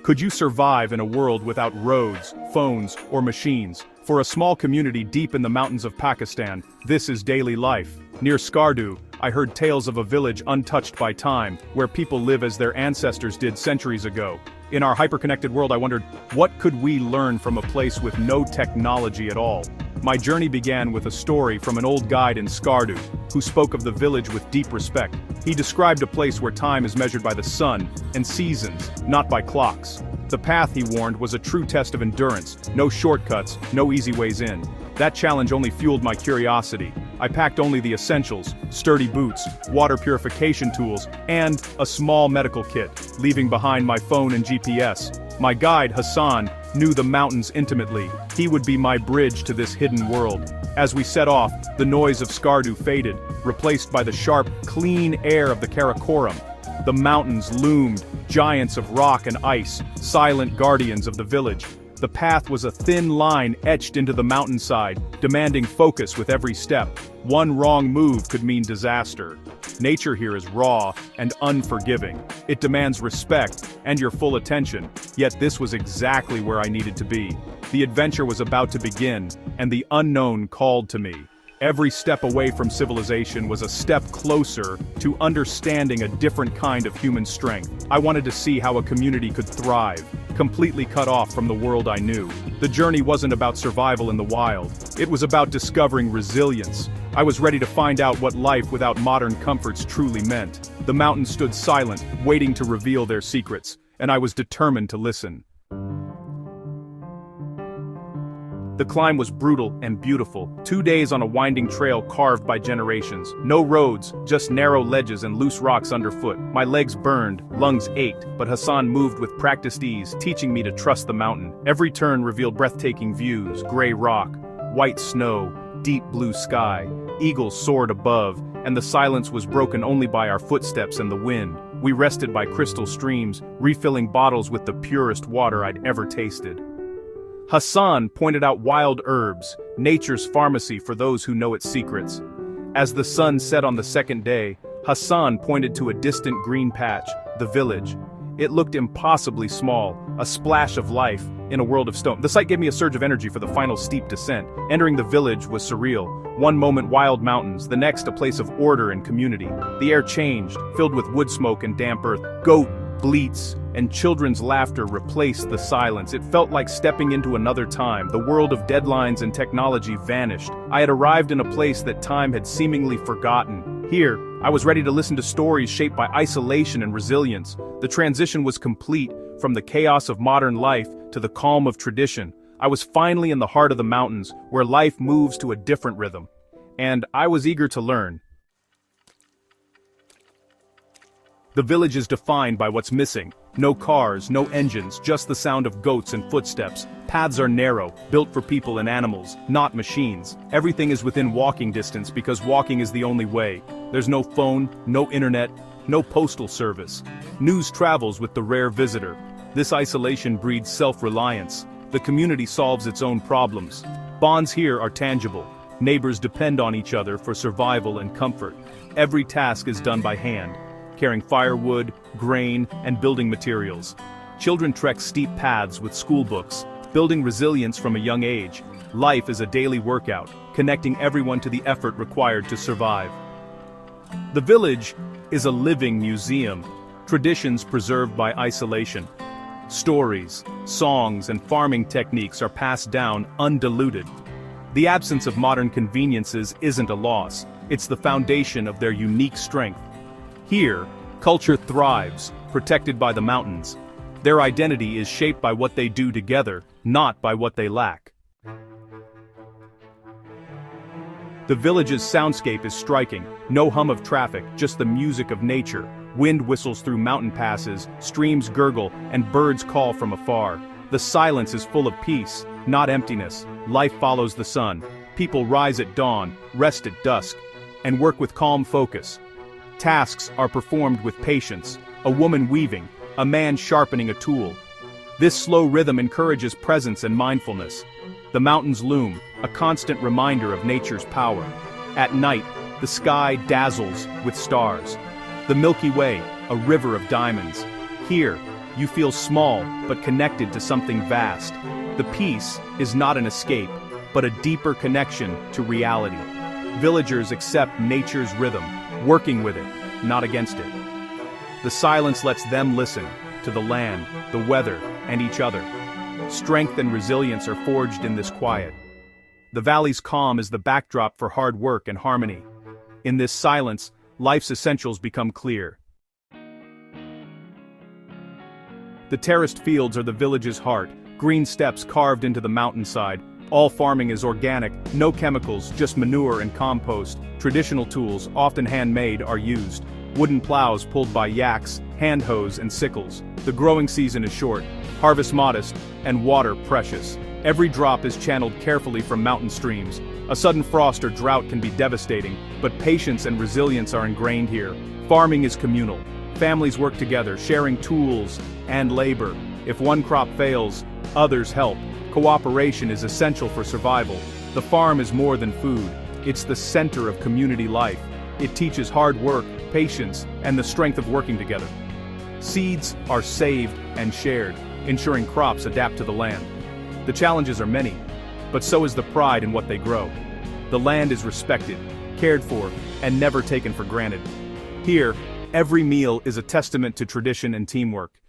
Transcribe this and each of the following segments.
Could you survive in a world without roads, phones, or machines? For a small community deep in the mountains of Pakistan, this is daily life. Near Skardu, I heard tales of a village untouched by time, where people live as their ancestors did centuries ago. In our hyper-connected world, I wondered, what could we learn from a place with no technology at all? My journey began with a story from an old guide in Skardu, who spoke of the village with deep respect. He described a place where time is measured by the sun and seasons, not by clocks. The path, he warned, was a true test of endurance, no shortcuts, no easy ways in. That challenge only fueled my curiosity. I packed only the essentials, sturdy boots, water purification tools, and a small medical kit, leaving behind my phone and GPS. My guide, Hassan, knew the mountains intimately. He would be my bridge to this hidden world. As we set off, the noise of Skardu faded, replaced by the sharp, clean air of the Karakoram. The mountains loomed, giants of rock and ice, silent guardians of the village. The path was a thin line etched into the mountainside, demanding focus with every step. One wrong move could mean disaster. Nature here is raw and unforgiving. It demands respect and your full attention, yet this was exactly where I needed to be. The adventure was about to begin, and the unknown called to me. Every step away from civilization was a step closer to understanding a different kind of human strength. I wanted to see how a community could thrive, completely cut off from the world I knew. The journey wasn't about survival in the wild. It was about discovering resilience. I was ready to find out what life without modern comforts truly meant. The mountains stood silent, waiting to reveal their secrets, and I was determined to listen. The climb was brutal and beautiful. 2 days on a winding trail carved by generations. No roads, just narrow ledges and loose rocks underfoot. My legs burned, lungs ached, but Hassan moved with practiced ease, teaching me to trust the mountain. Every turn revealed breathtaking views: gray rock, white snow, deep blue sky. Eagles soared above, and the silence was broken only by our footsteps and the wind. We rested by crystal streams, refilling bottles with the purest water I'd ever tasted. Hassan pointed out wild herbs, nature's pharmacy for those who know its secrets. As the sun set on the second day, Hassan pointed to a distant green patch, the village. It looked impossibly small, a splash of life in a world of stone. The sight gave me a surge of energy for the final steep descent. Entering the village was surreal. One moment wild mountains, the next a place of order and community. The air changed, filled with wood smoke and damp earth. Goat bleats and children's laughter replaced the silence. It felt like stepping into another time. The world of deadlines and technology vanished. I had arrived in a place that time had seemingly forgotten. Here, I was ready to listen to stories shaped by isolation and resilience. The transition was complete, from the chaos of modern life to the calm of tradition. I was finally in the heart of the mountains, where life moves to a different rhythm. And I was eager to learn. The village is defined by what's missing. No cars, no engines, just the sound of goats and footsteps. Paths are narrow, built for people and animals, not machines. Everything is within walking distance because walking is the only way. There's no phone, no internet, no postal service. News travels with the rare visitor. This isolation breeds self-reliance. The community solves its own problems. Bonds here are tangible. Neighbors depend on each other for survival and comfort. Every task is done by hand, carrying firewood, grain, and building materials. Children trek steep paths with school books, building resilience from a young age. Life is a daily workout, connecting everyone to the effort required to survive. The village is a living museum, traditions preserved by isolation. Stories, songs, and farming techniques are passed down undiluted. The absence of modern conveniences isn't a loss, it's the foundation of their unique strength. Here, culture thrives, protected by the mountains. Their identity is shaped by what they do together, not by what they lack. The village's soundscape is striking. No hum of traffic, just the music of nature. Wind whistles through mountain passes, streams gurgle, and birds call from afar. The silence is full of peace, not emptiness. Life follows the sun. People rise at dawn, rest at dusk, and work with calm focus. Tasks are performed with patience, a woman weaving, a man sharpening a tool. This slow rhythm encourages presence and mindfulness. The mountains loom, a constant reminder of nature's power. At night, the sky dazzles with stars. The Milky Way, a river of diamonds. Here, you feel small but connected to something vast. The peace is not an escape, but a deeper connection to reality. Villagers accept nature's rhythm, working with it, not against it. The silence lets them listen to the land, the weather, and each other. Strength and resilience are forged in this quiet. The valley's calm is the backdrop for hard work and harmony. In this silence, life's essentials become clear. The terraced fields are the village's heart, green steps carved into the mountainside. All farming is organic, no chemicals, just manure and compost. Traditional tools, often handmade, are used. Wooden plows pulled by yaks, hand hoes and sickles. The growing season is short, harvest modest, and water precious. Every drop is channeled carefully from mountain streams. A sudden frost or drought can be devastating, but patience and resilience are ingrained here. Farming is communal. Families work together, sharing tools and labor. If one crop fails, others help. Cooperation is essential for survival. The farm is more than food. It's the center of community life. It teaches hard work, patience, and the strength of working together. Seeds are saved and shared, ensuring crops adapt to the land. The challenges are many, but so is the pride in what they grow. The land is respected, cared for, and never taken for granted. Here, every meal is a testament to tradition and teamwork.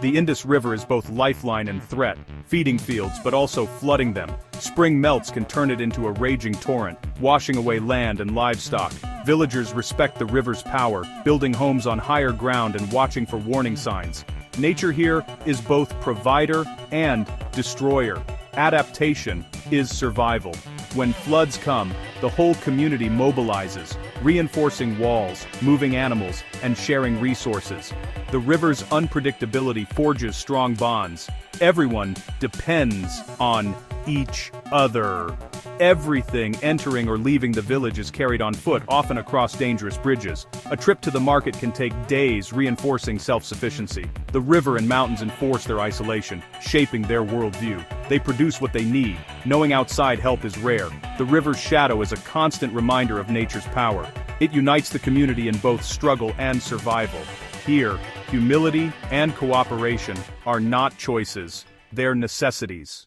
The Indus River is both lifeline and threat, feeding fields but also flooding them. Spring melts can turn it into a raging torrent, washing away land and livestock. Villagers respect the river's power, building homes on higher ground and watching for warning signs. Nature here is both provider and destroyer. Adaptation is survival. When floods come, the whole community mobilizes, reinforcing walls, moving animals, and sharing resources. The river's unpredictability forges strong bonds. Everyone depends on each other. Everything entering or leaving the village is carried on foot, often across dangerous bridges. A trip to the market can take days, reinforcing self-sufficiency. The river and mountains enforce their isolation, shaping their worldview. They produce what they need. Knowing outside help is rare. The river's shadow is a constant reminder of nature's power. It unites the community in both struggle and survival. Here, humility and cooperation are not choices, they're necessities.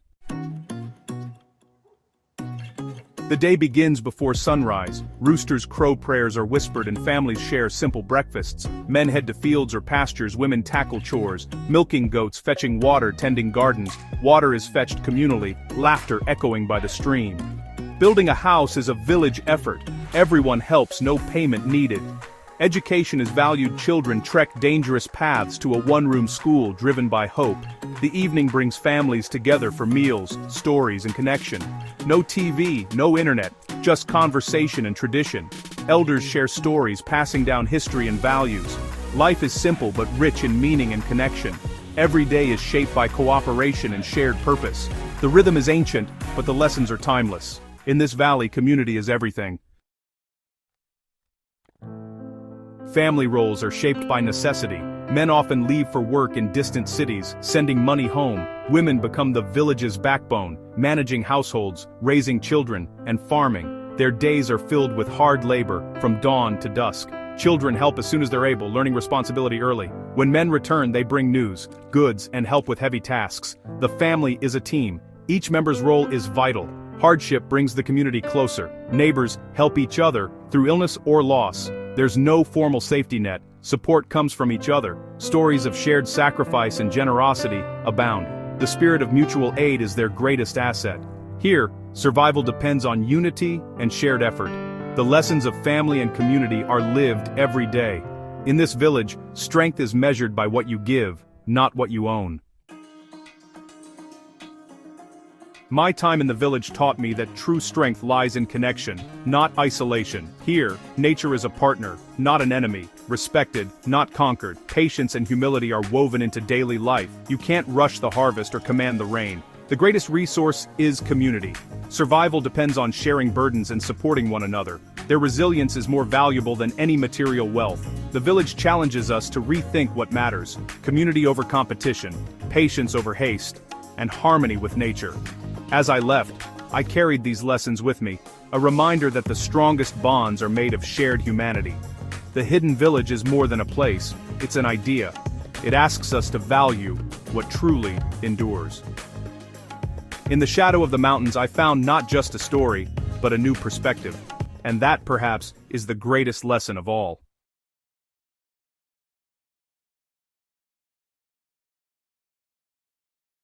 The day begins before sunrise. Roosters crow, prayers are whispered, and families share simple breakfasts. Men head to fields or pastures, women tackle chores, milking goats, fetching water, tending gardens. Water is fetched communally, laughter echoing by the stream. Building a house is a village effort. Everyone helps, no payment needed. Education is valued. Children trek dangerous paths to a one-room school driven by hope. The evening brings families together for meals, stories, and connection. No TV, no internet, just conversation and tradition. Elders share stories, passing down history and values. Life is simple but rich in meaning and connection. Every day is shaped by cooperation and shared purpose. The rhythm is ancient, but the lessons are timeless. In this valley, community is everything. Family roles are shaped by necessity. Men often leave for work in distant cities, sending money home. Women become the village's backbone, managing households, raising children, and farming. Their days are filled with hard labor, from dawn to dusk. Children help as soon as they're able, learning responsibility early. When men return, they bring news, goods, and help with heavy tasks. The family is a team. Each member's role is vital. Hardship brings the community closer. Neighbors help each other through illness or loss. There's no formal safety net. Support comes from each other. Stories of shared sacrifice and generosity abound. The spirit of mutual aid is their greatest asset. Here, survival depends on unity and shared effort. The lessons of family and community are lived every day. In this village, strength is measured by what you give, not what you own. My time in the village taught me that true strength lies in connection, not isolation. Here, nature is a partner, not an enemy. Respected, not conquered. Patience and humility are woven into daily life. You can't rush the harvest or command the rain. The greatest resource is community. Survival depends on sharing burdens and supporting one another. Their resilience is more valuable than any material wealth. The village challenges us to rethink what matters. Community over competition, patience over haste, and harmony with nature. As I left, I carried these lessons with me, a reminder that the strongest bonds are made of shared humanity. The hidden village is more than a place, it's an idea. It asks us to value what truly endures. In the shadow of the mountains I found not just a story, but a new perspective. And that, perhaps, is the greatest lesson of all.